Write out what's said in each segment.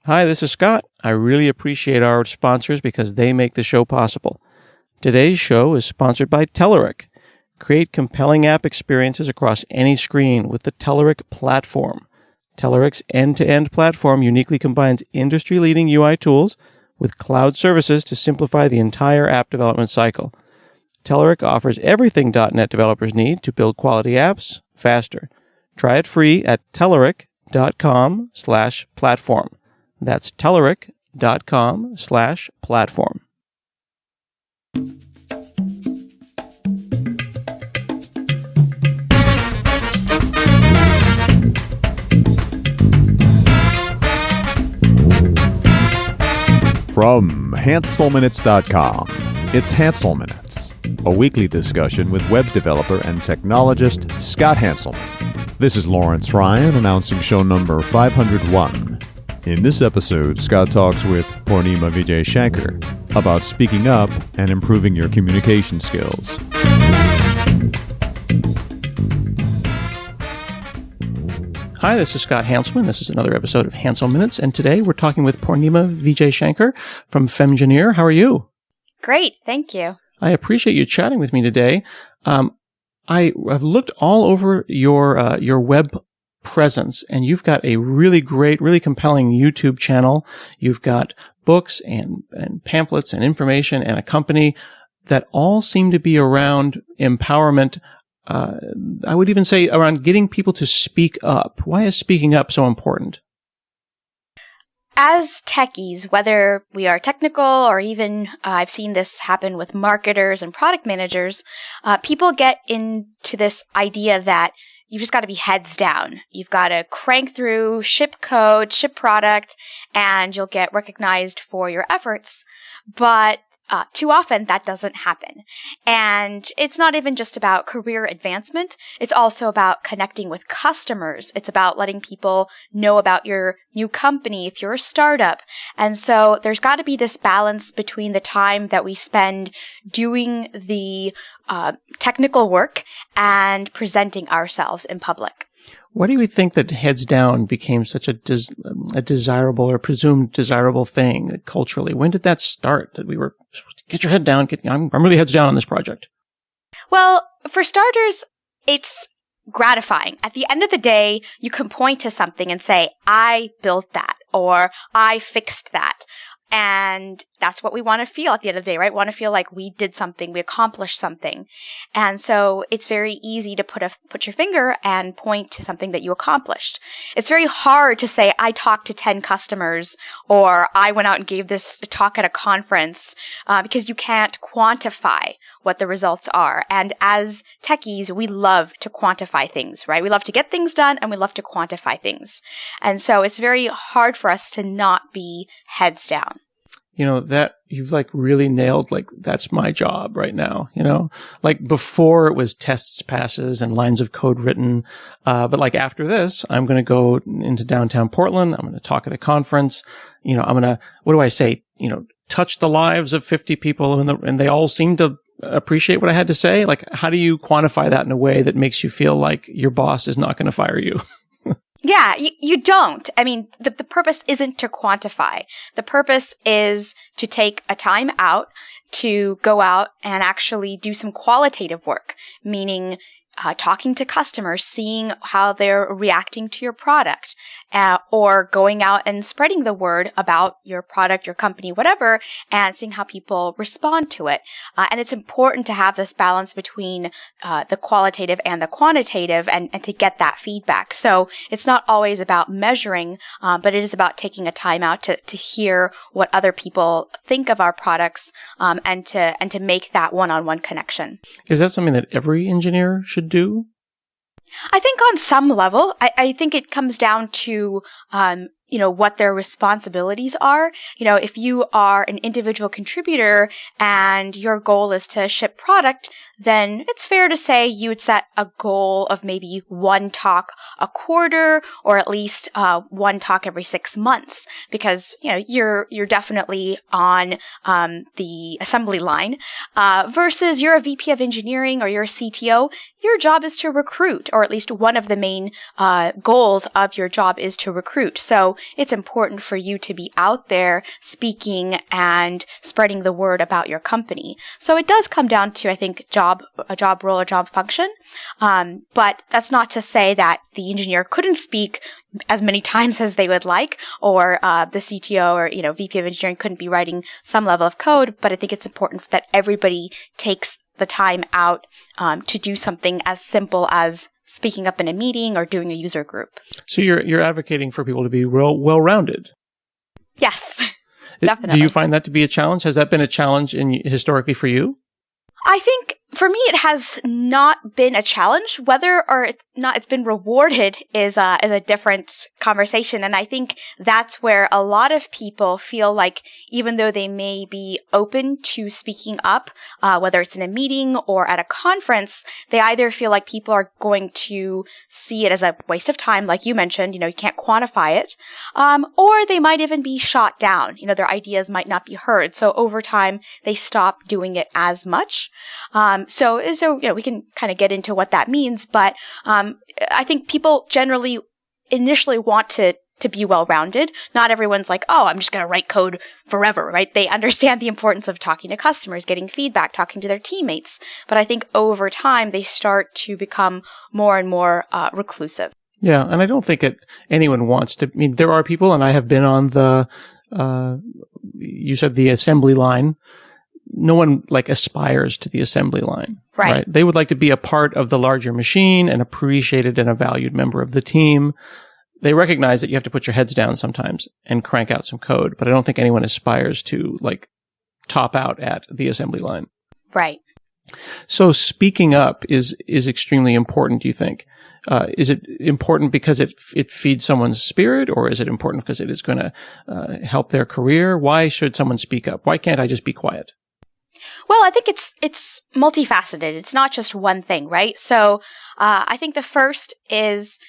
Hi, this is Scott. I really appreciate our sponsors because they make the show possible. Today's show is sponsored by Telerik. Create compelling app experiences across any screen with the Telerik platform. Telerik's end-to-end platform uniquely combines industry-leading UI tools with cloud services to simplify the entire app development cycle. Telerik offers everything .NET developers need to build quality apps faster. Try it free at telerik.com/platform. That's telerik.com/platform. From HanselMinutes.com, it's Hansel Minutes, a weekly discussion with web developer and technologist Scott Hanselman. This is Lawrence Ryan announcing show number 501. In this episode, Scott talks with Poornima Vijayashanker about speaking up and improving your communication skills. Hi, this is Scott Hanselman. This is another episode of Hansel Minutes, and today we're talking with Poornima Vijayashanker from Femgineer. How are you? Great, thank you. I appreciate you chatting with me today. I have looked all over your web presence, and you've got a really great, really compelling YouTube channel. You've got books and pamphlets and information and a company that all seem to be around empowerment. I would even say around getting people to speak up. Why is speaking up so important? As techies, whether we are technical or even I've seen this happen with marketers and product managers, people get into this idea that you've just got to be heads down. You've got to crank through, ship code, ship product, and you'll get recognized for your efforts. But too often that doesn't happen. And it's not even just about career advancement. It's also about connecting with customers. It's about letting people know about your new company if you're a startup. And so there's got to be this balance between the time that we spend doing the technical work and presenting ourselves in public. Why do we think that heads down became such a desirable or presumed desirable thing culturally? When did that start? That we were supposed to get your head down. I'm really heads down on this project. Well, for starters, it's gratifying. At the end of the day, you can point to something and say, I built that, or I fixed that. And that's what we want to feel at the end of the day, right? We want to feel like we did something, we accomplished something. And so it's very easy to put your finger and point to something that you accomplished. It's very hard to say, I talked to 10 customers, or I went out and gave this talk at a conference, because you can't quantify what the results are. And as techies, we love to quantify things, right? We love to get things done and we love to quantify things. And so it's very hard for us to not be heads down. You know, that you've really nailed, that's my job right now, before it was tests, passes, and lines of code written. But after this, I'm going to go into downtown Portland. I'm going to talk at a conference. I'm going to, what do I say? Touch the lives of 50 people and they all seem to appreciate what I had to say. How do you quantify that in a way that makes you feel like your boss is not going to fire you? Yeah, you don't. I mean, the purpose isn't to quantify. The purpose is to take a time out to go out and actually do some qualitative work, meaning talking to customers, seeing how they're reacting to your product, or going out and spreading the word about your product, your company, whatever, and seeing how people respond to it. And it's important to have this balance between the qualitative and the quantitative and to get that feedback. So it's not always about measuring, but it is about taking a time out to hear what other people think of our products, and to make that one-on-one connection. Is that something that every engineer should do? I think on some level, I think it comes down to, what their responsibilities are. If you are an individual contributor and your goal is to ship product, then it's fair to say you would set a goal of maybe one talk a quarter, or at least one talk every 6 months, because you're definitely on the assembly line. Versus you're a VP of engineering or you're a CTO, your job is to recruit, or at least one of the main goals of your job is to recruit. So it's important for you to be out there speaking and spreading the word about your company. So it does come down to, I think, a job role or job function. But that's not to say that the engineer couldn't speak as many times as they would like, or the CTO or VP of engineering couldn't be writing some level of code. But I think it's important that everybody takes the time out to do something as simple as speaking up in a meeting or doing a user group. So you're advocating for people to be well-rounded. Yes, definitely. Do you find that to be a challenge? Has that been a challenge historically for you? I think for me, it has not been a challenge. Whether or not it's been rewarded is a different conversation. And I think that's where a lot of people feel like, even though they may be open to speaking up, whether it's in a meeting or at a conference, they either feel like people are going to see it as a waste of time, like you mentioned, you can't quantify it, or they might even be shot down. Their ideas might not be heard. So over time, they stop doing it as much. So we can kind of get into what that means, but I think people generally initially want to be well-rounded. Not everyone's like, oh, I'm just going to write code forever, right? They understand the importance of talking to customers, getting feedback, talking to their teammates. But I think over time, they start to become more and more reclusive. Yeah, and I don't think anyone wants to. I mean, there are people, and I have been on you said the assembly line. No one aspires to the assembly line, right? They would like to be a part of the larger machine, an appreciated and a valued member of the team. They recognize that you have to put your heads down sometimes and crank out some code, but I don't think anyone aspires to top out at the assembly line. Right. So speaking up is extremely important, do you think? Is it important because it feeds someone's spirit, or is it important because it is going to help their career? Why should someone speak up? Why can't I just be quiet? Well, I think it's multifaceted. It's not just one thing, right? So I think the first is,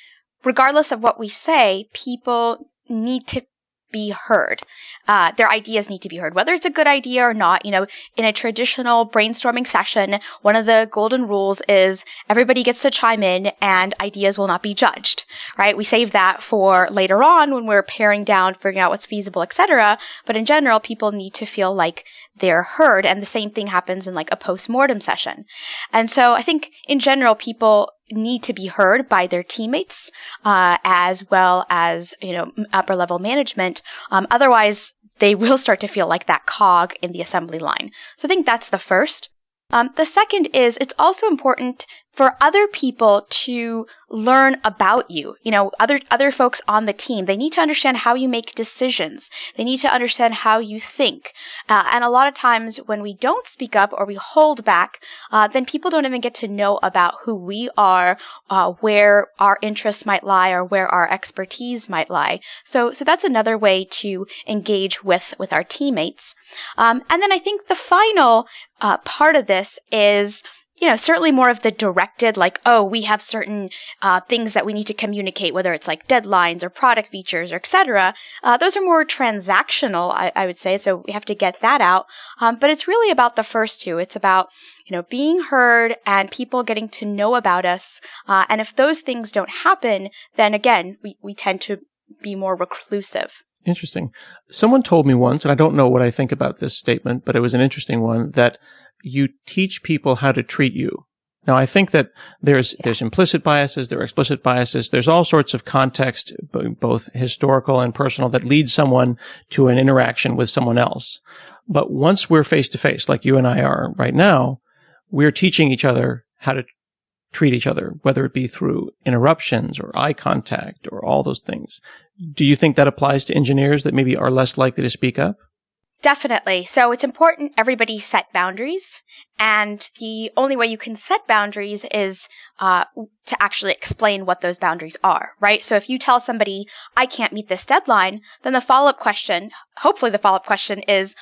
regardless of what we say, people need to be heard. Their ideas need to be heard, whether it's a good idea or not. In a traditional brainstorming session, one of the golden rules is everybody gets to chime in and ideas will not be judged, right? We save that for later on when we're paring down, figuring out what's feasible, etc. But in general, people need to feel like they're heard, and the same thing happens in a post-mortem session. And so I think in general, people need to be heard by their teammates, as well as, upper level management. Otherwise, they will start to feel like that cog in the assembly line. So I think that's the first. The second is, it's also important for other people to learn about you. Other folks on the team, they need to understand how you make decisions. They need to understand how you think. And a lot of times when we don't speak up or we hold back, then people don't even get to know about who we are, where our interests might lie, or where our expertise might lie. So that's another way to engage with our teammates. And then I think the final part of this is, certainly more of the directed, we have certain things that we need to communicate, whether it's deadlines or product features or et cetera. Those are more transactional, I would say, so we have to get that out. But it's really about the first two. It's about, being heard and people getting to know about us. And if those things don't happen, then again, we tend to be more reclusive. Interesting. Someone told me once, and I don't know what I think about this statement, but it was an interesting one, that you teach people how to treat you. Now, I think that there's implicit biases, there are explicit biases, there's all sorts of context, both historical and personal, that leads someone to an interaction with someone else. But once we're face to face, like you and I are right now, we're teaching each other how to treat each other, whether it be through interruptions or eye contact or all those things. Do you think that applies to engineers that maybe are less likely to speak up? Definitely. So it's important everybody set boundaries, and the only way you can set boundaries is to actually explain what those boundaries are, right? So if you tell somebody, I can't meet this deadline, then the follow-up question, hopefully the follow-up question is,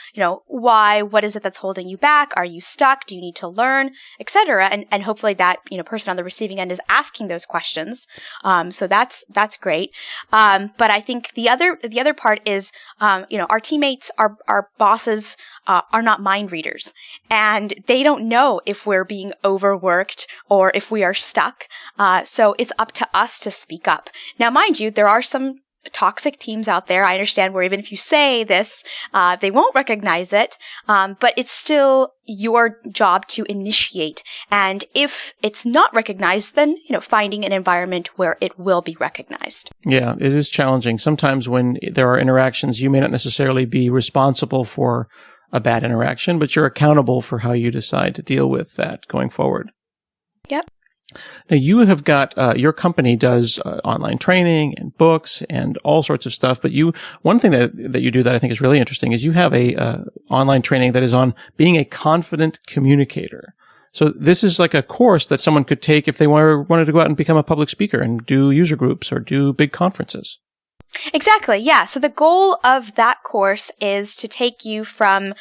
why? What is it that's holding you back? Are you stuck? Do you need to learn, etc.? And hopefully that, person on the receiving end is asking those questions. So that's great. But I think the other part is, our teammates, our bosses, are not mind readers, and they they don't know if we're being overworked or if we are stuck. So it's up to us to speak up. Now, mind you, there are some toxic teams out there. I understand where even if you say this, they won't recognize it, but it's still your job to initiate. And if it's not recognized, then, finding an environment where it will be recognized. Yeah, it is challenging. Sometimes when there are interactions, you may not necessarily be responsible for a bad interaction, but you're accountable for how you decide to deal with that going forward. Yep. Now, you have got, your company does online training and books and all sorts of stuff, but one thing that you do that I think is really interesting is you have a online training that is on being a confident communicator. So this is like a course that someone could take if they wanted to go out and become a public speaker and do user groups or do big conferences. Exactly, yeah. So the goal of that course is to take you from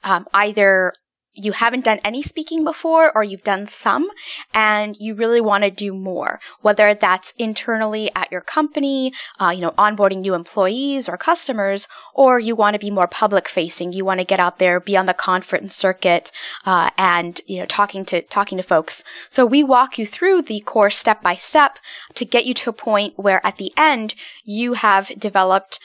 either you haven't done any speaking before or you've done some and you really want to do more, whether that's internally at your company, onboarding new employees or customers, or you want to be more public facing. You want to get out there, be on the conference circuit, and, talking to folks. So we walk you through the course step by step to get you to a point where at the end you have developed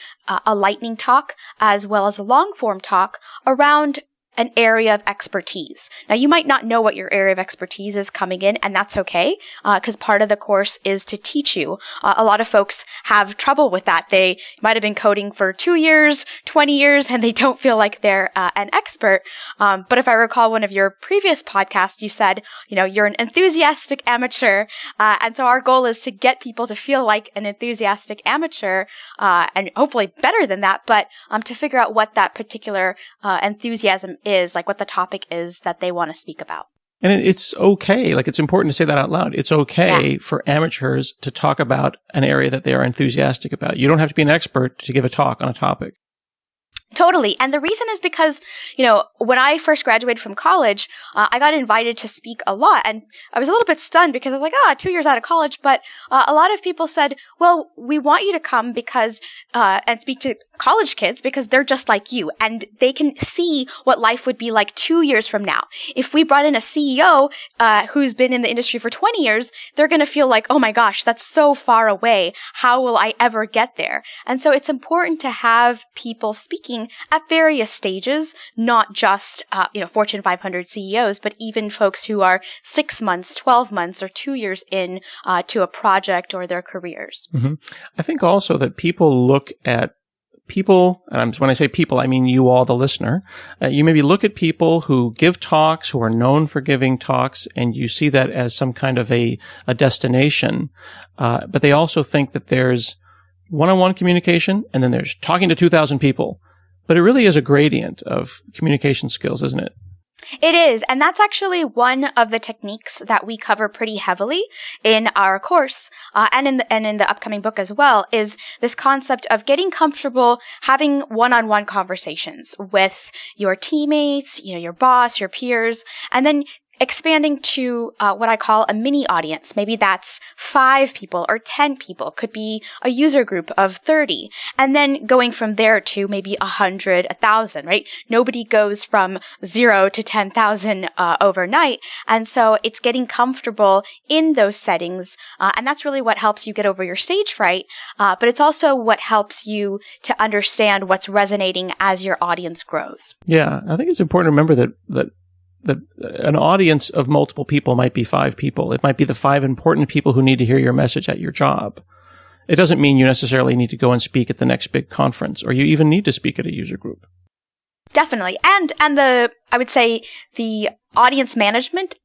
a lightning talk as well as a long form talk around an area of expertise. Now, you might not know what your area of expertise is coming in, and that's okay, because part of the course is to teach you. A lot of folks have trouble with that. They might have been coding for 2 years, 20 years, and they don't feel like they're an expert. But if I recall one of your previous podcasts, you said, you're an enthusiastic amateur. And so our goal is to get people to feel like an enthusiastic amateur, and hopefully better than that, but to figure out what that particular enthusiasm is, like what the topic is that they want to speak about. And it's okay. Like, it's important to say that out loud. It's okay for amateurs to talk about an area that they are enthusiastic about. You don't have to be an expert to give a talk on a topic. Totally. And the reason is because, when I first graduated from college, I got invited to speak a lot. And I was a little bit stunned because I was like, 2 years out of college. But a lot of people said, well, we want you to come because, and speak to college kids because they're just like you and they can see what life would be like 2 years from now. If we brought in a CEO, who's been in the industry for 20 years, they're going to feel like, oh my gosh, that's so far away. How will I ever get there? And so it's important to have people speaking at various stages, not just, Fortune 500 CEOs, but even folks who are 6 months, 12 months, or 2 years in to a project or their careers. Mm-hmm. I think also that people look at people, and when I say people, I mean you all, the listener. You maybe look at people who give talks, who are known for giving talks, and you see that as some kind of a destination. But they also think that there's one-on-one communication, and then there's talking to 2,000 people. But it really is a gradient of communication skills, isn't it? It is, and that's actually one of the techniques that we cover pretty heavily in our course, and in the upcoming book as well, is this concept of getting comfortable having one-on-one conversations with your teammates, your boss, your peers, and then expanding to what I call a mini audience. Maybe that's 5 people or 10 people, could be a user group of 30, and then going from there to maybe 100, 1,000, right? Nobody goes from 0 to 10,000 overnight, and so it's getting comfortable in those settings, and that's really what helps you get over your stage fright, but it's also what helps you to understand what's resonating as your audience grows. Yeah, I think it's important to remember that an audience of multiple people might be 5 people. It might be the 5 important people who need to hear your message at your job. It doesn't mean you necessarily need to go and speak at the next big conference, or you even need to speak at a user group. Definitely. And I would say the audience management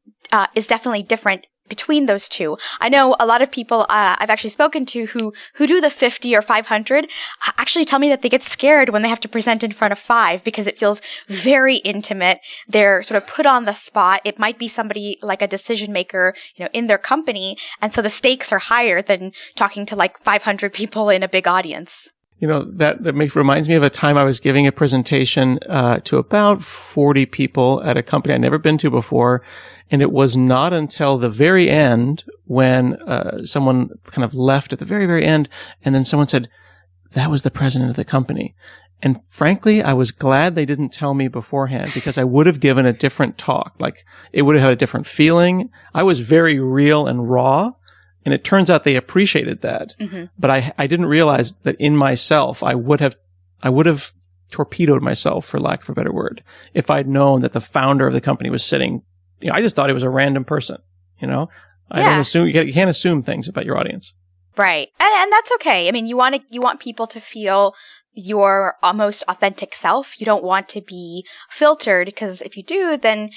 is definitely different between those two. I know a lot of people I've actually spoken to who do the 50 or 500 actually tell me that they get scared when they have to present in front of 5 because it feels very intimate. They're sort of put on the spot. It might be somebody like a decision maker, in their company, and so the stakes are higher than talking to like 500 people in a big audience. That reminds me of a time I was giving a presentation to about 40 people at a company I'd never been to before. And it was not until the very end when someone kind of left at the very, very end. And then someone said, that was the president of the company. And frankly, I was glad they didn't tell me beforehand, because I would have given a different talk. Like, it would have had a different feeling. I was very real and raw, and it turns out they appreciated that. Mm-hmm. But I didn't realize that in myself, I would have torpedoed myself, for lack of a better word, if I'd known that the founder of the company was sitting. I just thought he was a random person. I don't assume, you can't assume things about your audience. Right. And that's okay. I mean, you want people to feel your most authentic self. You don't want to be filtered, because if you do, then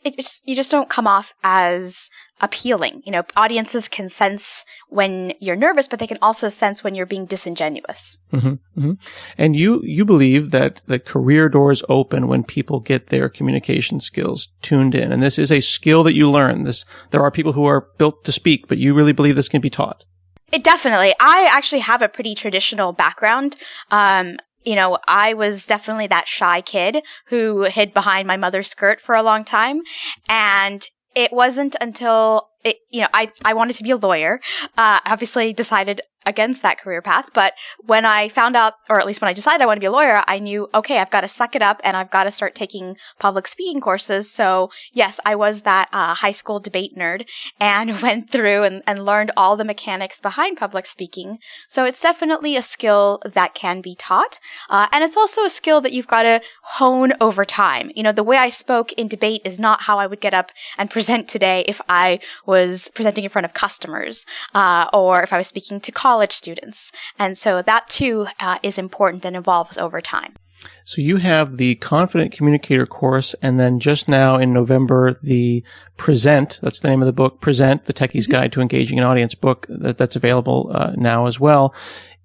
you just don't come off as appealing. Audiences can sense when you're nervous, but they can also sense when you're being disingenuous. Mm-hmm, mm-hmm. And you believe that the career doors open when people get their communication skills tuned in, and this is a skill that you learn. There are people who are built to speak, but you really believe this can be taught. It definitely. I actually have a pretty traditional background. I was definitely that shy kid who hid behind my mother's skirt for a long time. And it wasn't until I wanted to be a lawyer. Obviously decided against that career path. But when I found out, or at least when I decided I want to be a lawyer, I knew, okay, I've got to suck it up and I've got to start taking public speaking courses. So yes, I was that high school debate nerd and went through and learned all the mechanics behind public speaking. So it's definitely a skill that can be taught. And it's also a skill that you've got to hone over time. The way I spoke in debate is not how I would get up and present today if I was presenting in front of customers, or if I was speaking to college students. And so that too is important and evolves over time. So you have the Confident Communicator course, and then just now in November, the Present, that's the name of the book, Present, the Techie's Guide to Engaging an Audience book, that's available now as well.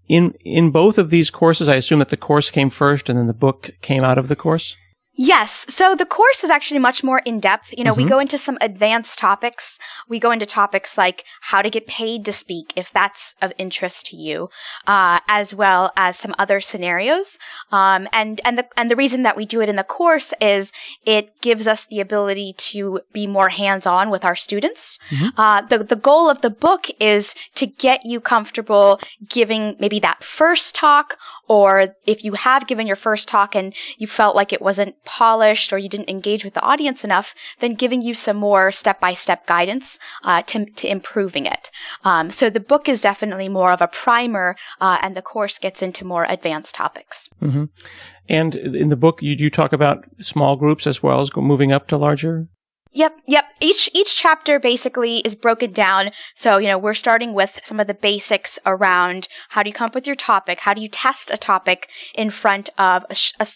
In both of these courses, I assume that the course came first and then the book came out of the course? Yes. So the course is actually much more in-depth. We go into some advanced topics. We go into topics like how to get paid to speak, if that's of interest to you, as well as some other scenarios. And the reason that we do it in the course is it gives us the ability to be more hands-on with our students. Mm-hmm. The goal of the book is to get you comfortable giving maybe that first talk, or if you have given your first talk and you felt like it wasn't polished or you didn't engage with the audience enough, then giving you some more step-by-step guidance to improving it. So the book is definitely more of a primer, and the course gets into more advanced topics. Mm-hmm. And in the book, you do talk about small groups as well as moving up to larger? Yep. Each chapter basically is broken down. So, we're starting with some of the basics around how do you come up with your topic? How do you test a topic in front of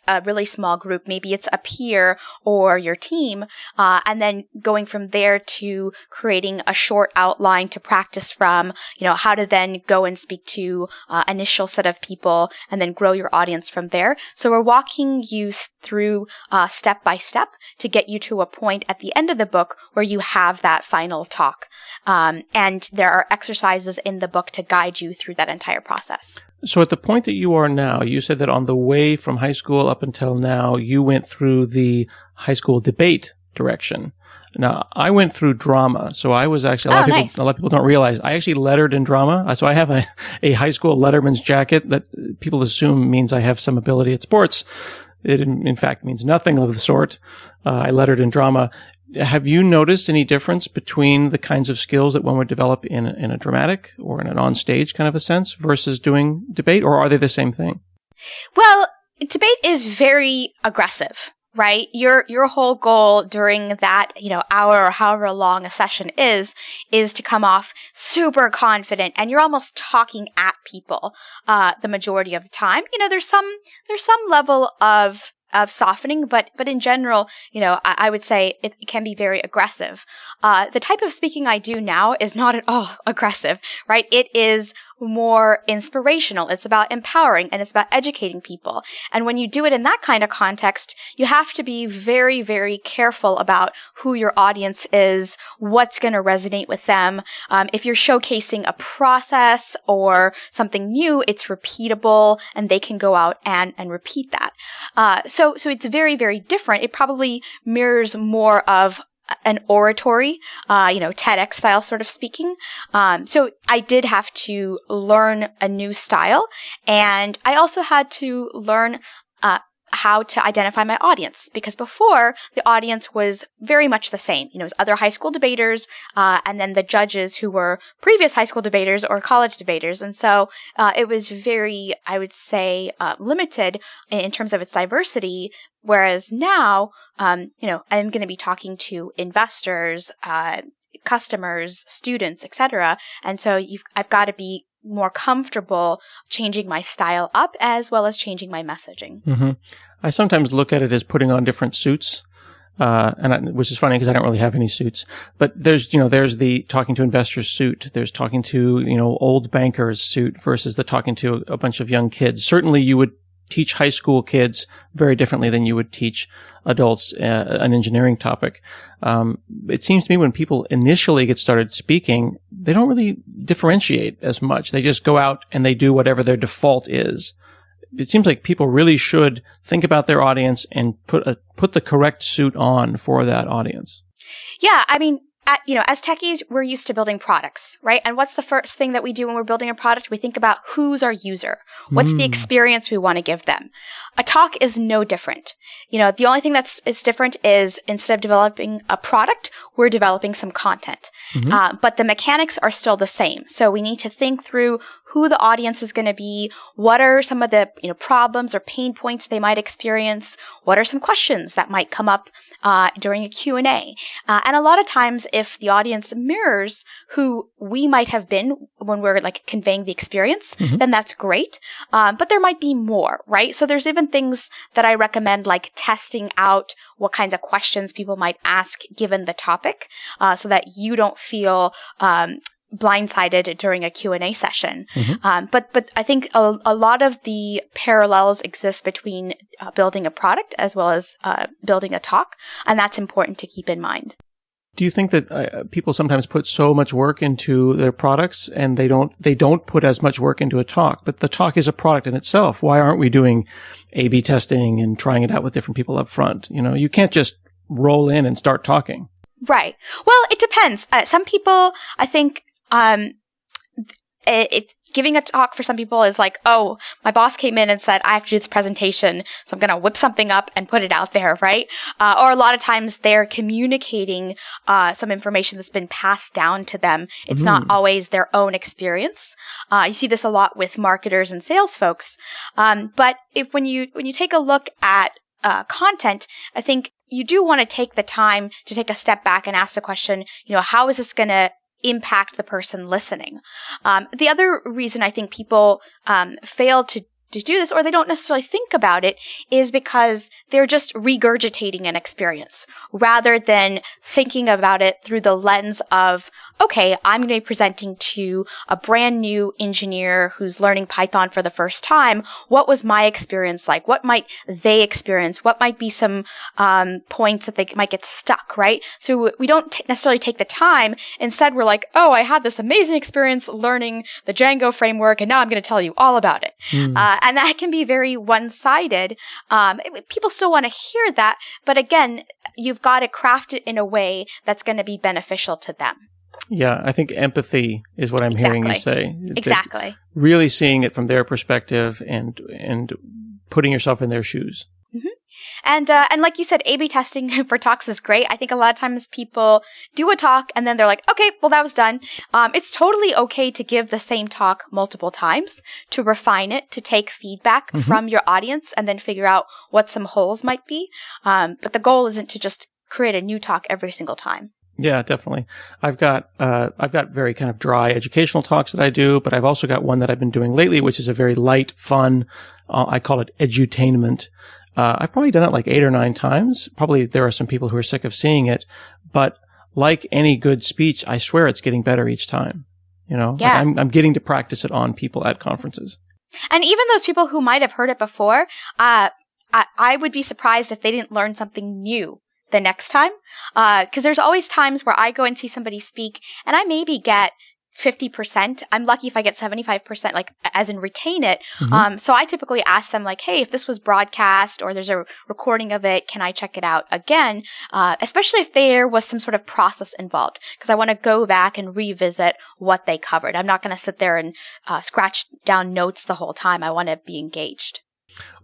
a really small group? Maybe it's a peer or your team. And then going from there to creating a short outline to practice from, how to then go and speak to initial set of people and then grow your audience from there. So we're walking you through step by step to get you to a point at the end of the book where you have that final talk. And there are exercises in the book to guide you through that entire process. So at the point that you are now, you said that on the way from high school up until now, you went through the high school debate direction. Now, I went through drama, so I was actually, a lot of people don't realize, I actually lettered in drama. So I have a high school letterman's jacket that people assume means I have some ability at sports. It, in fact, means nothing of the sort. I lettered in drama. Have you noticed any difference between the kinds of skills that one would develop in a dramatic or in an on-stage kind of a sense versus doing debate, or are they the same thing? Well, debate is very aggressive, right? Your whole goal during that, hour or however long a session is to come off super confident, and you're almost talking at people the majority of the time. There's some level of softening, but in general, I would say it can be very aggressive. The type of speaking I do now is not at all aggressive, right? It is more inspirational. It's about empowering, and it's about educating people. And when you do it in that kind of context, you have to be very, very careful about who your audience is, what's going to resonate with them. If you're showcasing a process or something new, it's repeatable, and they can go out and repeat that. So it's very, very different. It probably mirrors more of an oratory, TEDx style sort of speaking. So I did have to learn a new style, and I also had to learn how to identify my audience, because before the audience was very much the same. It was other high school debaters, and then the judges who were previous high school debaters or college debaters. And so it was very, I would say, limited in terms of its diversity. Whereas now, I'm going to be talking to investors, customers, students, etc. And so I've got to be more comfortable changing my style up as well as changing my messaging. Mm-hmm. I sometimes look at it as putting on different suits, which is funny because I don't really have any suits. But there's the talking to investors suit. There's talking to, old bankers suit versus the talking to a bunch of young kids. Certainly you would teach high school kids very differently than you would teach adults an engineering topic. It seems to me when people initially get started speaking, they don't really differentiate as much. They just go out and they do whatever their default is. It seems like people really should think about their audience and put the correct suit on for that audience. Yeah, I mean, as techies, we're used to building products, right? And what's the first thing that we do when we're building a product? We think about who's our user. What's the experience we want to give them? A talk is no different. The only thing is different is instead of developing a product, we're developing some content. But the mechanics are still the same. So we need to think through who the audience is going to be, what are some of the problems or pain points they might experience, what are some questions that might come up during a Q&A. And a lot of times if the audience mirrors who we might have been when we're conveying the experience, then that's great. But there might be more, right? So there's even things that I recommend, like testing out what kinds of questions people might ask given the topic, so that you don't feel blindsided during a Q&A session. But I think a lot of the parallels exist between building a product as well as building a talk, and that's important to keep in mind. Do you think that people sometimes put so much work into their products and they don't put as much work into a talk, but the talk is a product in itself? Why aren't we doing A/B testing and trying it out with different people up front? You can't just roll in and start talking. Right. Well, it depends. Some people, I think, giving a talk for some people is like, oh, my boss came in and said, I have to do this presentation, so I'm going to whip something up and put it out there, right? Or a lot of times they're communicating some information that's been passed down to them. It's not always their own experience. You see this a lot with marketers and sales folks. But when you take a look at content, I think you do want to take the time to take a step back and ask the question, how is this going to impact the person listening? The other reason I think people fail to do this, or they don't necessarily think about it, is because they're just regurgitating an experience rather than thinking about it through the lens of, okay, I'm going to be presenting to a brand new engineer who's learning Python for the first time. What was my experience like? What might they experience? What might be some points that they might get stuck, right? So we don't necessarily take the time. Instead, we're like, oh, I had this amazing experience learning the Django framework, and now I'm going to tell you all about it. And that can be very one-sided. People still want to hear that, but again, you've got to craft it in a way that's going to be beneficial to them. Yeah, I think empathy is what I'm hearing you say. Exactly. Really seeing it from their perspective and putting yourself in their shoes. And like you said, A/B testing for talks is great. I think a lot of times people do a talk and then they're like, okay, well, that was done. It's totally okay to give the same talk multiple times, to refine it, to take feedback from your audience and then figure out what some holes might be. But the goal isn't to just create a new talk every single time. Yeah, definitely. I've got very kind of dry educational talks that I do, but I've also got one that I've been doing lately, which is a very light, fun, I call it edutainment. I've probably done it like 8 or 9 times. Probably there are some people who are sick of seeing it, but like any good speech, I swear it's getting better each time. Yeah. Like I'm getting to practice it on people at conferences. And even those people who might have heard it before, I would be surprised if they didn't learn something new the next time. Because there's always times where I go and see somebody speak and I maybe get 50%. I'm lucky if I get 75%, like as in retain it. Mm-hmm. So I typically ask them like, hey, if this was broadcast or there's a recording of it, can I check it out again? Especially if there was some sort of process involved, because I want to go back and revisit what they covered. I'm not going to sit there and scratch down notes the whole time. I want to be engaged.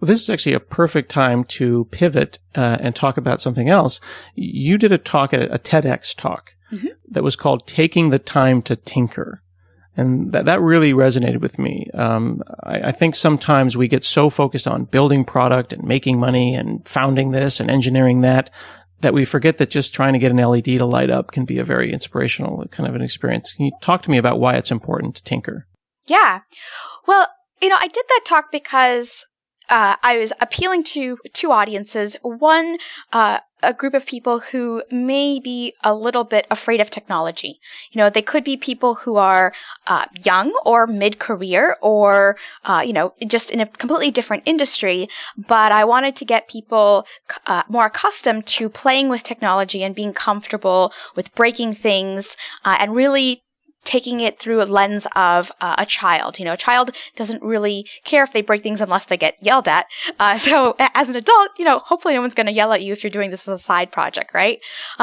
Well, this is actually a perfect time to pivot and talk about something else. You did a talk at a TEDx talk that was called Taking the Time to Tinker. And that really resonated with me. I think sometimes we get so focused on building product and making money and founding this and engineering that we forget that just trying to get an LED to light up can be a very inspirational kind of an experience. Can you talk to me about why it's important to tinker? Yeah. Well, I did that talk because I was appealing to two audiences. One, a group of people who may be a little bit afraid of technology. They could be people who are young or mid-career or, just in a completely different industry. But I wanted to get people more accustomed to playing with technology and being comfortable with breaking things and really taking it through a lens of a child. A child doesn't really care if they break things unless they get yelled at. So as an adult, hopefully no one's going to yell at you if you're doing this as a side project, right?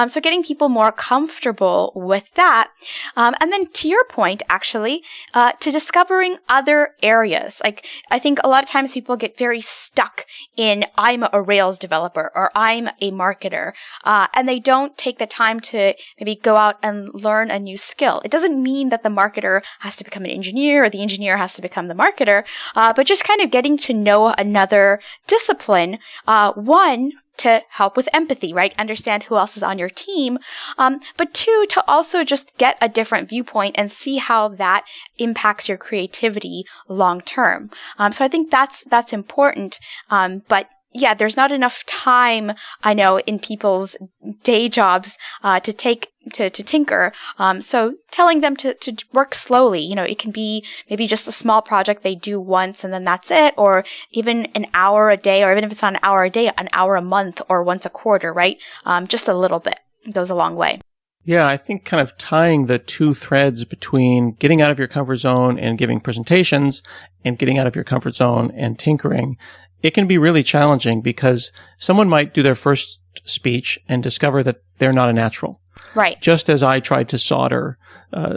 So getting people more comfortable with that. And then to your point, actually, to discovering other areas. Like, I think a lot of times people get very stuck in, I'm a Rails developer or I'm a marketer, and they don't take the time to maybe go out and learn a new skill. It doesn't mean that the marketer has to become an engineer or the engineer has to become the marketer, but just kind of getting to know another discipline, one, to help with empathy, right? Understand who else is on your team. But two, to also just get a different viewpoint and see how that impacts your creativity long term. So I think that's important. But yeah, there's not enough time, I know, in people's day jobs to tinker. So telling them to work slowly, it can be maybe just a small project they do once and then that's it, or even an hour a day, or even if it's not an hour a day, an hour a month or once a quarter, right? Just a little bit goes a long way. Yeah, I think kind of tying the two threads between getting out of your comfort zone and giving presentations and getting out of your comfort zone and tinkering, it can be really challenging because someone might do their first speech and discover that they're not a natural. Right. Just as I tried to solder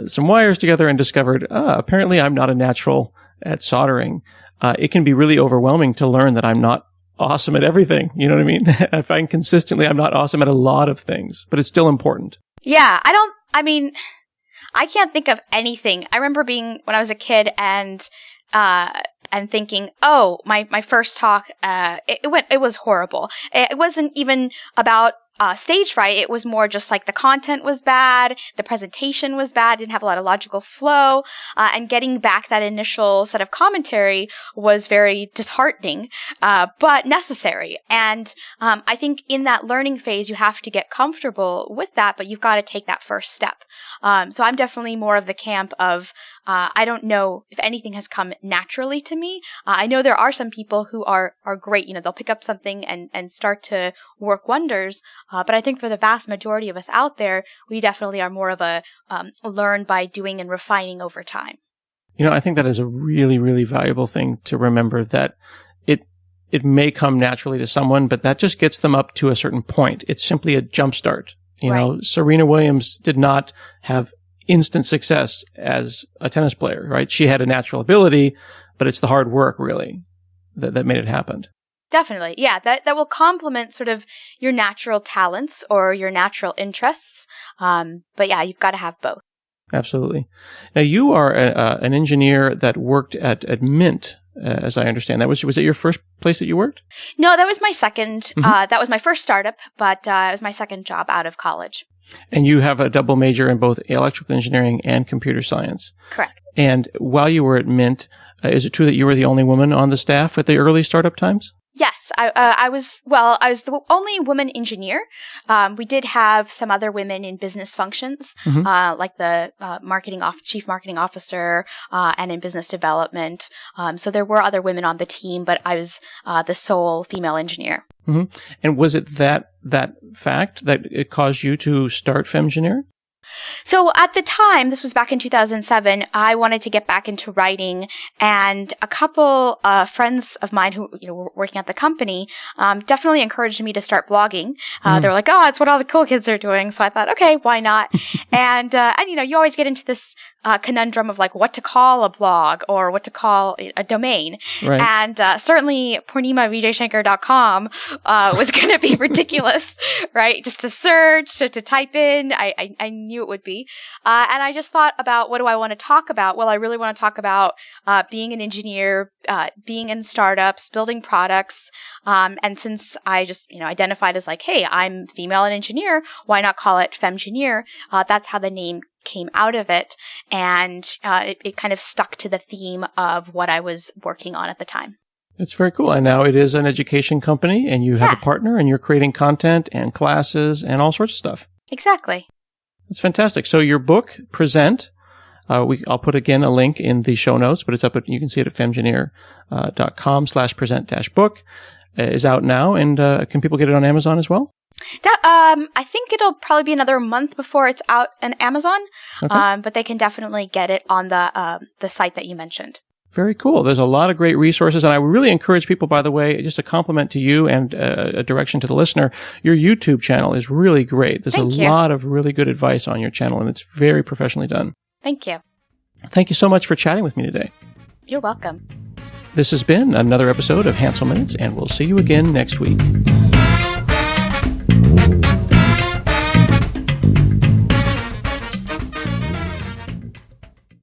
some wires together and discovered, apparently I'm not a natural at soldering. It can be really overwhelming to learn that I'm not awesome at everything. You know what I mean? I find consistently I'm not awesome at a lot of things, but it's still important. Yeah, I can't think of anything. I remember when I was a kid and thinking, oh, my first talk, it was horrible. It wasn't even about stage fright. It was more just like the content was bad, the presentation was bad, didn't have a lot of logical flow, and getting back that initial set of commentary was very disheartening, but necessary. And I think in that learning phase, you have to get comfortable with that, but you've got to take that first step. So I'm definitely more of the camp of, I don't know if anything has come naturally to me. I know there are some people who are great. They'll pick up something and start to work wonders. But I think for the vast majority of us out there, we definitely are more of a learn by doing and refining over time. I think that is a really, really valuable thing to remember, that it may come naturally to someone, but that just gets them up to a certain point. It's simply a jumpstart. Right. Serena Williams did not have instant success as a tennis player, right? She had a natural ability, but it's the hard work really that made it happen. Definitely. Yeah, that will complement sort of your natural talents or your natural interests. But yeah, you've got to have both. Absolutely. Now, you are an engineer that worked at Mint, as I understand. Was it your first place that you worked? No, that was my second. Mm-hmm. That was my first startup, but it was my second job out of college. And you have a double major in both electrical engineering and computer science. Correct. And while you were at Mint, is it true that you were the only woman on the staff at the early startup times? Yes, I was the only woman engineer. We did have some other women in business functions, like the chief marketing officer, and in business development. So there were other women on the team, but I was the sole female engineer. Mm-hmm. And was it that fact that it caused you to start Femgineer? So at the time, this was back in 2007, I wanted to get back into writing, and a couple friends of mine who were working at the company definitely encouraged me to start blogging. They were like, "Oh, it's what all the cool kids are doing." So I thought, okay, why not? and you always get into this conundrum of like what to call a blog or what to call a domain. Right. And certainly Poornima was going to be ridiculous, right? Just to search, to type in. I knew it would be. And I just thought about, what do I want to talk about? Well, I really want to talk about being an engineer, being in startups, building products. And since I just identified as like, hey, I'm female and engineer, why not call it Femgineer? That's how the name came out of it, and it kind of stuck to the theme of what I was working on at the time. It's very cool. And now it is an education company, and you have a partner, and you're creating content and classes and all sorts of stuff. Exactly. That's fantastic. So your book, Present, I'll put again a link in the show notes, but it's up you can see it at femgineer.com/present-book, is out now. And can people get it on Amazon as well? I think it'll probably be another month before it's out on Amazon, but they can definitely get it on the site that you mentioned. Very cool. There's a lot of great resources, and I would really encourage people, by the way, just a compliment to you and a direction to the listener. Your YouTube channel is really great. There's lot of really good advice on your channel, and it's very professionally done. Thank you. Thank you so much for chatting with me today. You're welcome. This has been another episode of Hansel Minutes, and we'll see you again next week.